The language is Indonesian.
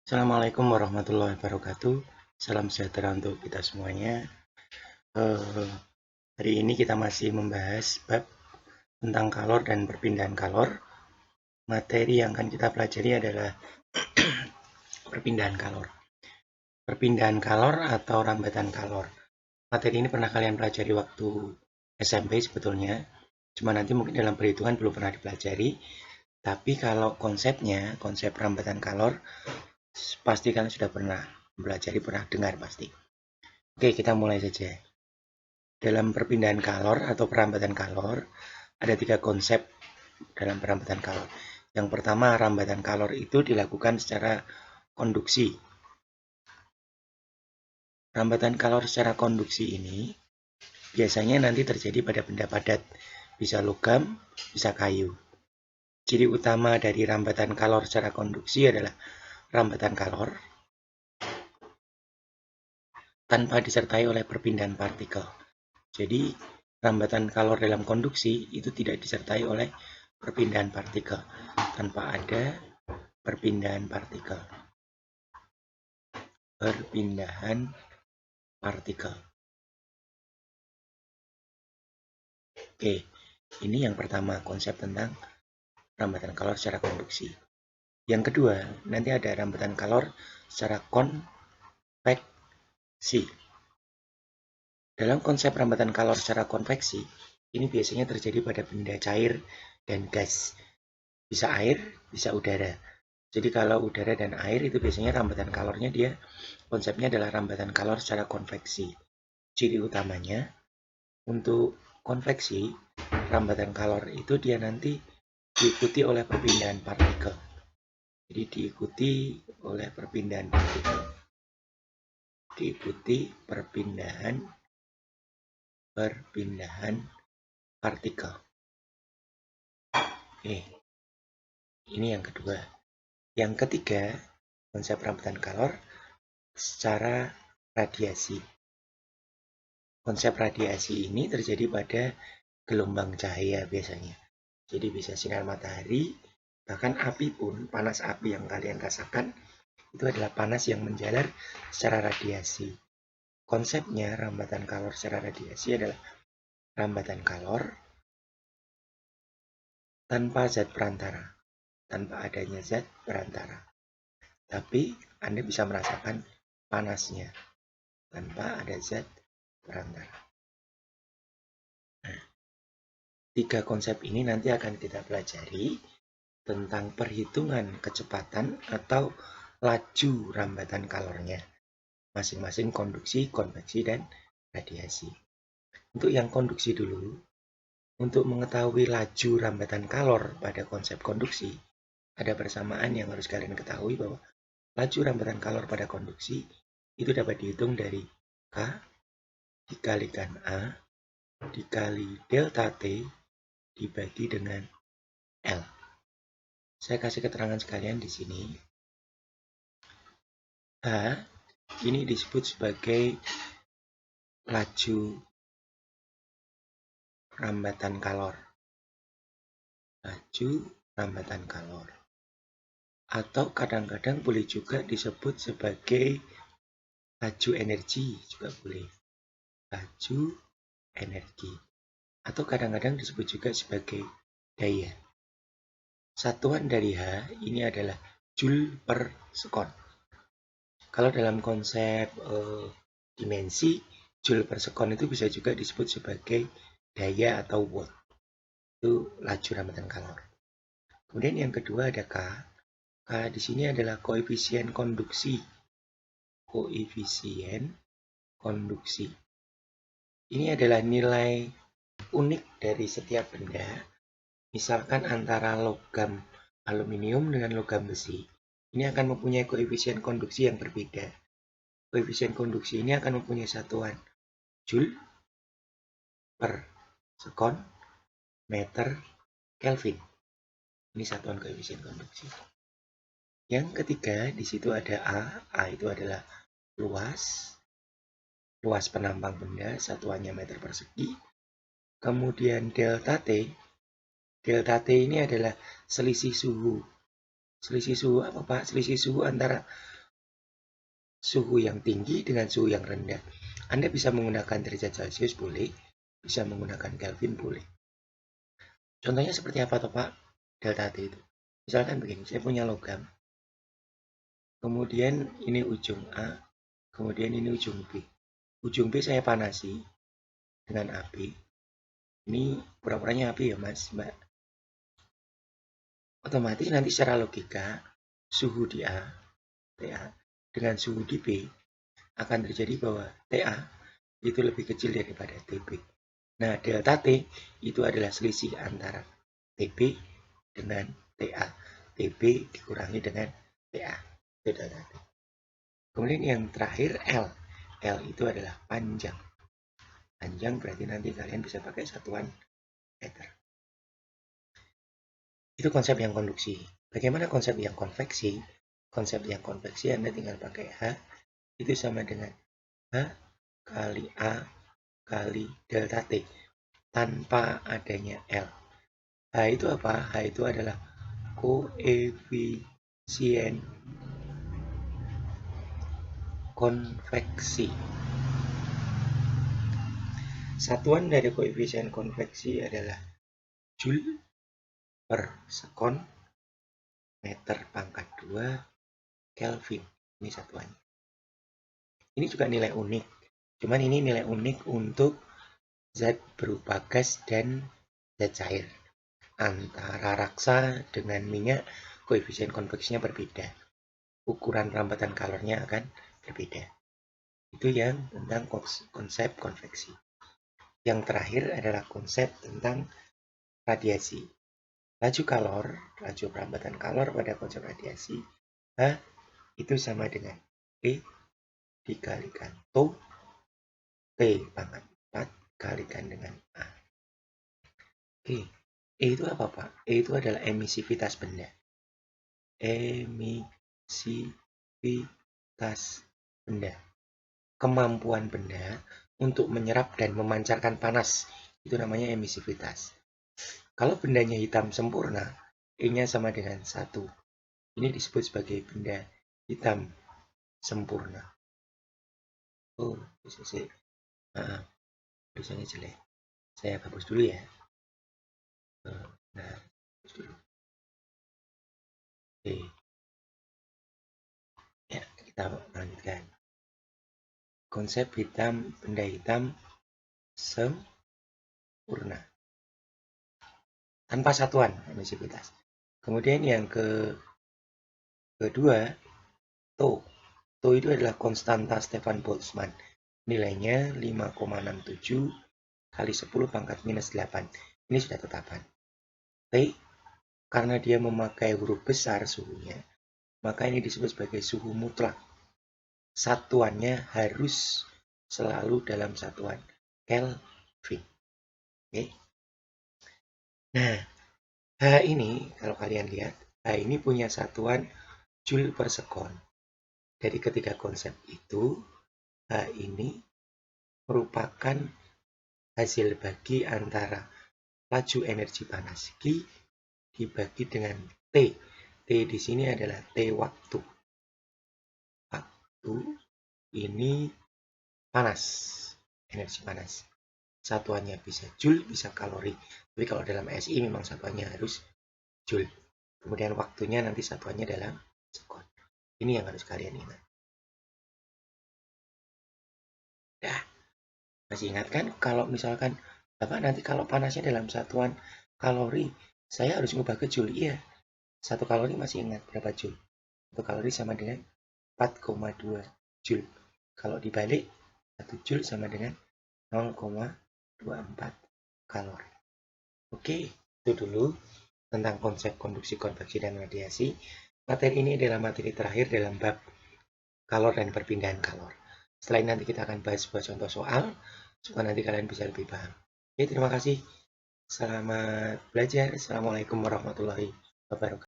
Assalamualaikum warahmatullahi wabarakatuh. Salam sejahtera untuk kita semuanya. Hari ini kita masih membahas bab tentang kalor dan perpindahan kalor. Materi yang akan kita pelajari adalah perpindahan kalor. Perpindahan kalor atau rambatan kalor. Materi ini pernah kalian pelajari waktu SMP sebetulnya. Cuma nanti mungkin dalam perhitungan belum pernah dipelajari. Tapi kalau konsepnya, konsep rambatan kalor, pasti kalian sudah pernah belajar, pernah dengar pasti. Oke, kita mulai saja. Dalam perpindahan kalor atau perambatan kalor, ada 3 konsep dalam perambatan kalor. Yang pertama, rambatan kalor itu dilakukan secara konduksi. Rambatan kalor secara konduksi ini biasanya nanti terjadi pada benda padat, bisa logam, bisa kayu. Ciri utama dari rambatan kalor secara konduksi adalah rambatan kalor tanpa disertai oleh perpindahan partikel. Jadi, rambatan kalor dalam konduksi itu tidak disertai oleh perpindahan partikel, tanpa ada perpindahan partikel. Perpindahan partikel. Oke, ini yang pertama, konsep tentang rambatan kalor secara konduksi. Yang kedua, nanti ada rambatan kalor secara konveksi. Dalam konsep rambatan kalor secara konveksi, ini biasanya terjadi pada benda cair dan gas. Bisa air, bisa udara. Jadi kalau udara dan air itu biasanya rambatan kalornya konsepnya adalah rambatan kalor secara konveksi. Ciri utamanya, untuk konveksi, rambatan kalor itu dia nanti diikuti oleh perpindahan partikel. Jadi diikuti oleh perpindahan partikel. Diikuti perpindahan partikel. Oke, ini yang kedua. Yang ketiga, konsep rambatan kalor secara radiasi. Konsep radiasi ini terjadi pada gelombang cahaya biasanya. Jadi bisa sinar matahari, bahkan api pun, panas api yang kalian rasakan, itu adalah panas yang menjalar secara radiasi. Konsepnya rambatan kalor secara radiasi adalah rambatan kalor tanpa zat perantara, tanpa adanya zat perantara. Tapi Anda bisa merasakan panasnya tanpa ada zat perantara. Nah, 3 konsep ini nanti akan kita pelajari tentang perhitungan kecepatan atau laju rambatan kalornya. Masing-masing konduksi, konveksi, dan radiasi. Untuk yang konduksi dulu, untuk mengetahui laju rambatan kalor pada konsep konduksi, ada persamaan yang harus kalian ketahui bahwa laju rambatan kalor pada konduksi itu dapat dihitung dari K dikalikan A dikali delta T dibagi dengan L. Saya kasih keterangan sekalian di sini. H ini disebut sebagai laju rambatan kalor. Laju rambatan kalor. Atau kadang-kadang boleh juga disebut sebagai laju energi, juga boleh. Laju energi. Atau kadang-kadang disebut juga sebagai daya. Satuan dari H ini adalah Joule per sekon. Kalau dalam konsep dimensi, Joule per sekon itu bisa juga disebut sebagai daya atau watt. Itu laju rambatan kalor. Kemudian yang kedua ada K. K di sini adalah koefisien konduksi. Koefisien konduksi. Ini adalah nilai unik dari setiap benda. Misalkan antara logam aluminium dengan logam besi. Ini akan mempunyai koefisien konduksi yang berbeda. Koefisien konduksi ini akan mempunyai satuan Joule per sekon meter Kelvin. Ini satuan koefisien konduksi. Yang ketiga, di situ ada A. A itu adalah luas penampang benda, satuannya meter persegi. Kemudian delta T. Delta T ini adalah selisih suhu. Selisih suhu apa Pak? Selisih suhu antara suhu yang tinggi dengan suhu yang rendah. Anda bisa menggunakan derajat Celcius boleh, bisa menggunakan Kelvin boleh. Contohnya seperti apa toh Pak? Delta T itu. Misalkan begini, saya punya logam. Kemudian ini ujung A, kemudian ini ujung B. Ujung B saya panasi dengan api. Ini pura-puranya api ya Mas, Mbak. Otomatis nanti secara logika, suhu di A, TA, dengan suhu di B, akan terjadi bahwa TA itu lebih kecil daripada TB. Nah, delta T itu adalah selisih antara TB dengan TA. TB dikurangi dengan TA. Itu delta T. Kemudian yang terakhir L. L itu adalah panjang. Panjang berarti nanti kalian bisa pakai satuan meter. Itu konsep yang konduksi. Bagaimana konsep yang konveksi? Konsep yang konveksi Anda tinggal pakai H. Itu sama dengan H kali A kali delta T. Tanpa adanya L. H itu apa? H itu adalah koefisien konveksi. Satuan dari koefisien konveksi adalah Joule per sekon meter pangkat 2 Kelvin. Ini satuannya. Ini juga nilai unik. Cuman ini nilai unik untuk zat berupa gas dan zat cair. Antara raksa dengan minyak, koefisien konveksinya berbeda. Ukuran perambatan kalornya akan berbeda. Itu yang tentang konsep konveksi. Yang terakhir adalah konsep tentang radiasi. Laju kalor, laju perambatan kalor pada konsep radiasi, H itu sama dengan E dikalikan T, T pangkat 4 kalikan dengan A. Oke, E itu apa Pak? E itu adalah emisivitas benda. Emisivitas benda. Kemampuan benda untuk menyerap dan memancarkan panas. Itu namanya emisivitas. Kalau bendanya hitam sempurna, E-nya sama dengan 1. Ini disebut sebagai benda hitam sempurna. Oh, bisa sih. Tulisannya jelek. Saya hapus dulu ya. Nah, hapus dulu. Oke. Ya, kita lanjutkan. Konsep hitam, benda hitam sempurna. Tanpa satuan emisivitas. Kemudian yang kedua, Tau. Tau itu adalah konstanta Stefan Boltzmann. Nilainya 5,67 kali 10 pangkat minus 8. Ini sudah tetapan. T, karena dia memakai huruf besar suhunya, maka ini disebut sebagai suhu mutlak. Satuannya harus selalu dalam satuan Kelvin. Oke. Nah, H ini, kalau kalian lihat, H ini punya satuan Joule per sekon. Dari ketiga konsep itu, H ini merupakan hasil bagi antara laju energi panas Q dibagi dengan T. T di sini adalah T waktu. Waktu ini panas, energi panas. Satuannya bisa Joule, bisa kalori. Tapi kalau dalam SI memang satuannya harus Joule. Kemudian waktunya nanti satuannya dalam sekon. Ini yang harus kalian ingat. Ya, masih ingat kan kalau misalkan Bapak nanti kalau panasnya dalam satuan kalori, saya harus ngubah ke Joule. Iya, 1 kalori masih ingat berapa Joule? 1 kalori sama dengan 4,2 Joule. Kalau dibalik, 1 Joule sama dengan 0,24 kalori. Oke, itu dulu tentang konsep konduksi, konveksi, dan radiasi. Materi ini adalah materi terakhir dalam bab kalor dan perpindahan kalor. Setelah ini nanti kita akan bahas sebuah contoh soal, supaya nanti kalian bisa lebih paham. Oke, terima kasih. Selamat belajar. Assalamualaikum warahmatullahi wabarakatuh.